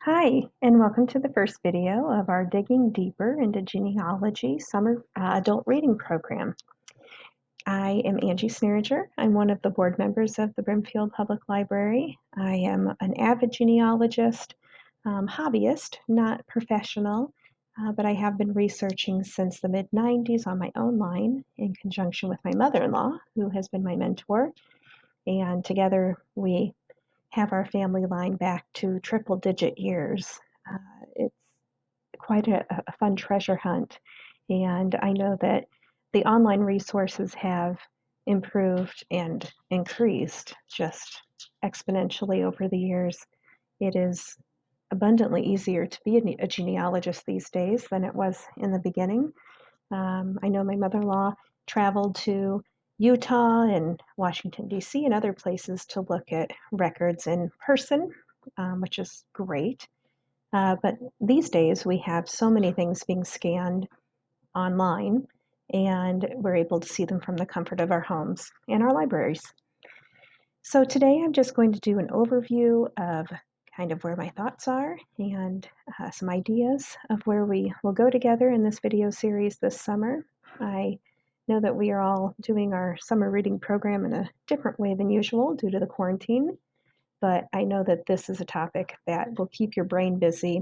Hi, and welcome to the first video of our Digging Deeper into Genealogy Summer Adult Reading Program. I am Angie Snarager. I'm one of the board members of the Brimfield Public Library. I am an avid genealogist, hobbyist, not professional, but I have been researching since the mid-90s on my own line in conjunction with my mother-in-law, who has been my mentor, and together we have our family line back to triple-digit years. It's quite a fun treasure hunt, and I know that the online resources have improved and increased just exponentially over the years. It is abundantly easier to be a genealogist these days than it was in the beginning. I know my mother-in-law traveled to Utah and Washington, D.C., and other places to look at records in person, which is great. But these days, we have so many things being scanned online, and we're able to see them from the comfort of our homes and our libraries. So today, I'm just going to do an overview of kind of where my thoughts are and some ideas of where we will go together in this video series this summer. I know that we are all doing our summer reading program in a different way than usual due to the quarantine, but I know that this is a topic that will keep your brain busy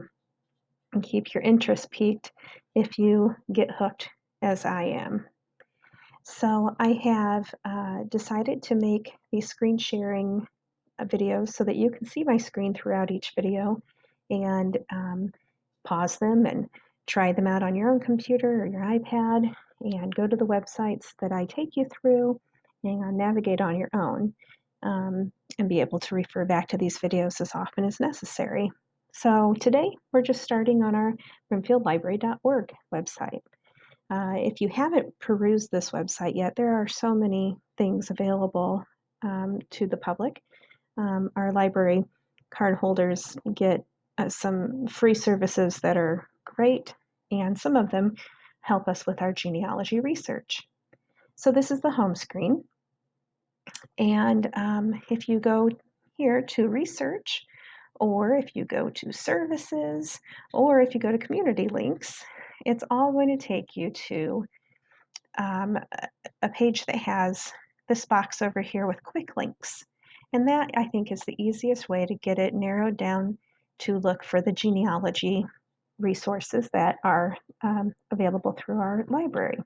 and keep your interest piqued if you get hooked as I am. So I have decided to make these screen sharing videos so that you can see my screen throughout each video and pause them and try them out on your own computer or your iPad and go to the websites that I take you through and navigate on your own and be able to refer back to these videos as often as necessary. So today we're just starting on our brimfieldlibrary.org website. If you haven't perused this website yet, there are so many things available to the public. Our library card holders get some free services that are great, and some of them help us with our genealogy research. So this is the home screen, and if you go here to research, or if you go to services, or if you go to community links, it's all going to take you to a page that has this box over here with quick links. And that, I think, is the easiest way to get it narrowed down to look for the genealogy resources that are available through our library.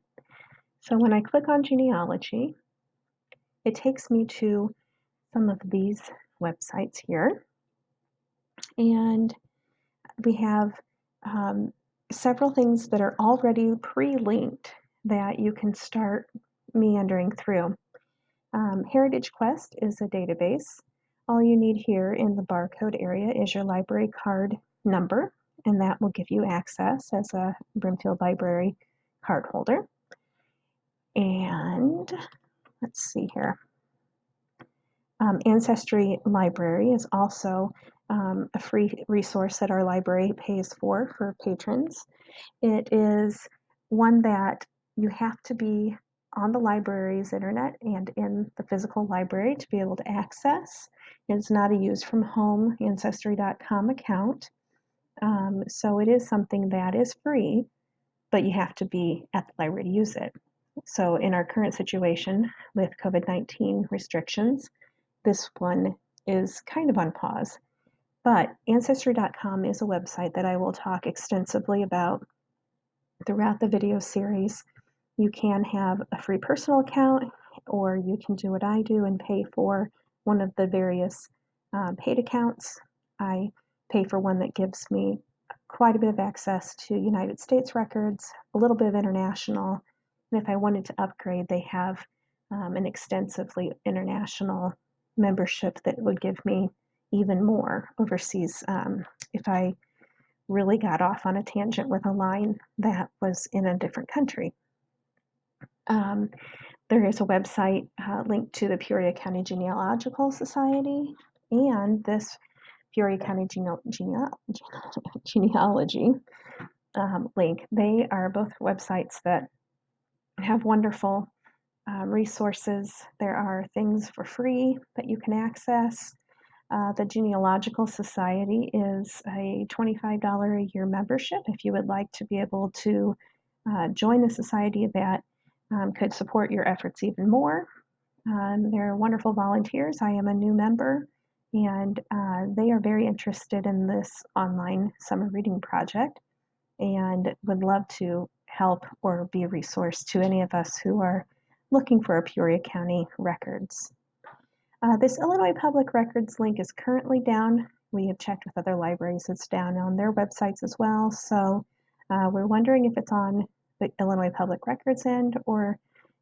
So when I click on genealogy, it takes me to some of these websites here. And we have several things that are already pre-linked that you can start meandering through. Heritage Quest is a database. All you need here in the barcode area is your library card number, and that will give you access as a Brimfield Library card holder. And let's see here. Ancestry Library is also a free resource that our library pays for patrons. It is one that you have to be on the library's internet and in the physical library to be able to access. It's not a use from home ancestry.com account. So it is something that is free, but you have to be at the library to use it. So in our current situation with COVID-19 restrictions, this one is kind of on pause. But Ancestry.com is a website that I will talk extensively about throughout the video series. You can have a free personal account, or you can do what I do and pay for one of the various paid accounts. I pay for one that gives me quite a bit of access to United States records, a little bit of international, and if I wanted to upgrade, they have an extensively international membership that would give me even more overseas if I really got off on a tangent with a line that was in a different country. There is a website linked to the Peoria County Genealogical Society and this Peoria County Genealogy link. They are both websites that have wonderful resources. There are things for free that you can access. The Genealogical Society is a $25 a year membership. If you would like to be able to join the society, that could support your efforts even more. They're wonderful volunteers. I am a new member, and they are very interested in this online summer reading project and would love to help or be a resource to any of us who are looking for Peoria County records. This Illinois Public Records link is currently down. We have checked with other libraries, it's down on their websites as well. So we're wondering if it's on the Illinois Public Records end or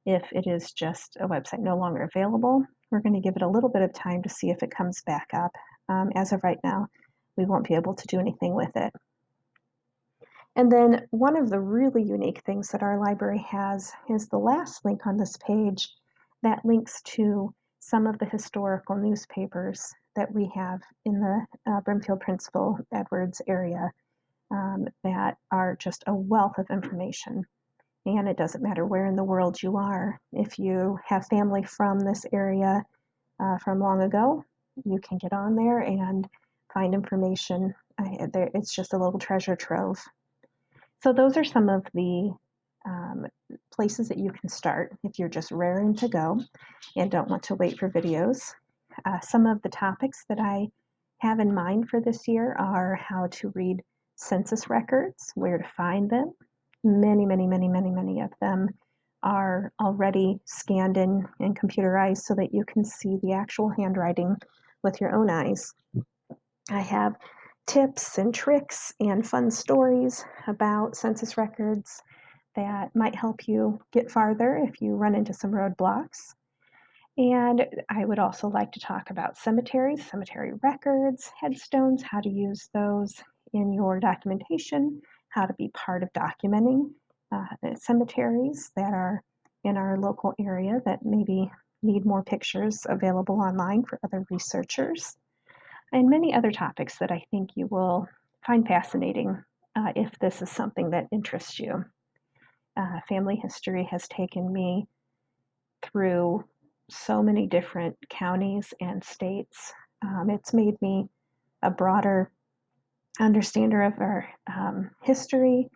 if it is just a website no longer available. We're going to give it a little bit of time to see if it comes back up. As of right now, we won't be able to do anything with it. And then one of the really unique things that our library has is the last link on this page that links to some of the historical newspapers that we have in the Brimfield, Princeville, Edwards area that are just a wealth of information. And it doesn't matter where in the world you are. If you have family from this area from long ago, you can get on there and find information. It's just a little treasure trove. So those are some of the places that you can start if you're just raring to go and don't want to wait for videos. Some of the topics that I have in mind for this year are how to read census records, where to find them. Many of them are already scanned in and computerized so that you can see the actual handwriting with your own eyes. I have tips and tricks and fun stories about census records that might help you get farther if you run into some roadblocks. And I would also like to talk about cemeteries, cemetery records, headstones, how to use those in your documentation, how to be part of documenting cemeteries that are in our local area that maybe need more pictures available online for other researchers, and many other topics that I think you will find fascinating if this is something that interests you. Family history has taken me through so many different counties and states. It's made me a broader understander of our history.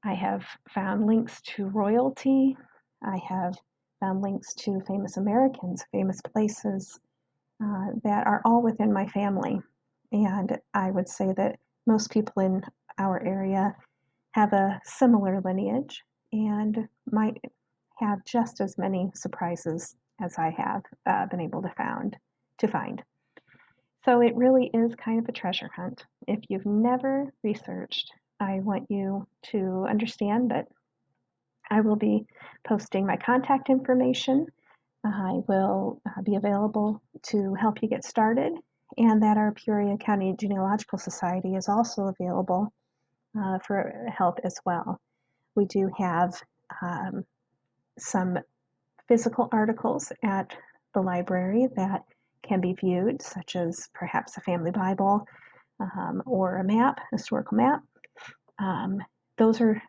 I have found links to royalty. I have found links to famous Americans, famous places that are all within my family. And I would say that most people in our area have a similar lineage and might have just as many surprises as I have been able to find. So it really is kind of a treasure hunt. If you've never researched, I want you to understand that I will be posting my contact information. I will be available to help you get started, and that our Peoria County Genealogical Society is also available for help as well. We do have some physical articles at the library that can be viewed, such as perhaps a family Bible or a map, a historical map. Those are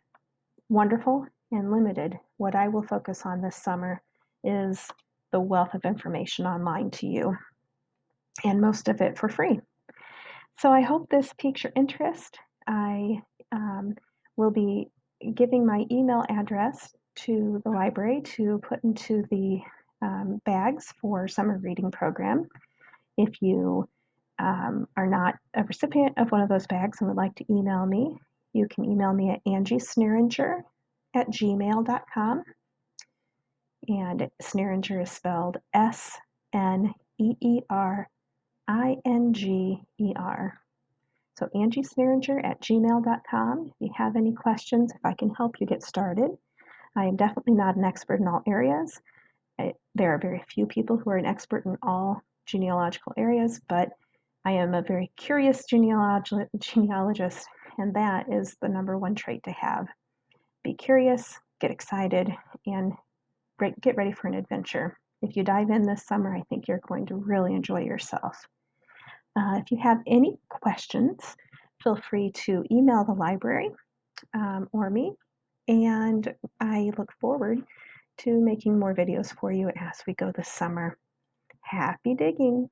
wonderful and limited. What I will focus on this summer is the wealth of information online to you, and most of it for free. So I hope this piques your interest. I will be giving my email address to the library to put into the bags for summer reading program. If you are not a recipient of one of those bags and would like to email me, you can email me at angiesneeringer@gmail.com. And Sneeringer is spelled Sneeringer. So angiesneeringer@gmail.com. If you have any questions, if I can help you get started. I am definitely not an expert in all areas. There are very few people who are an expert in all genealogical areas, but I am a very curious genealogist, and that is the number one trait to have. Be curious, get excited, and get ready for an adventure. If you dive in this summer, I think you're going to really enjoy yourself. If you have any questions, feel free to email the library or me, and I look forward to making more videos for you as we go this summer. Happy digging!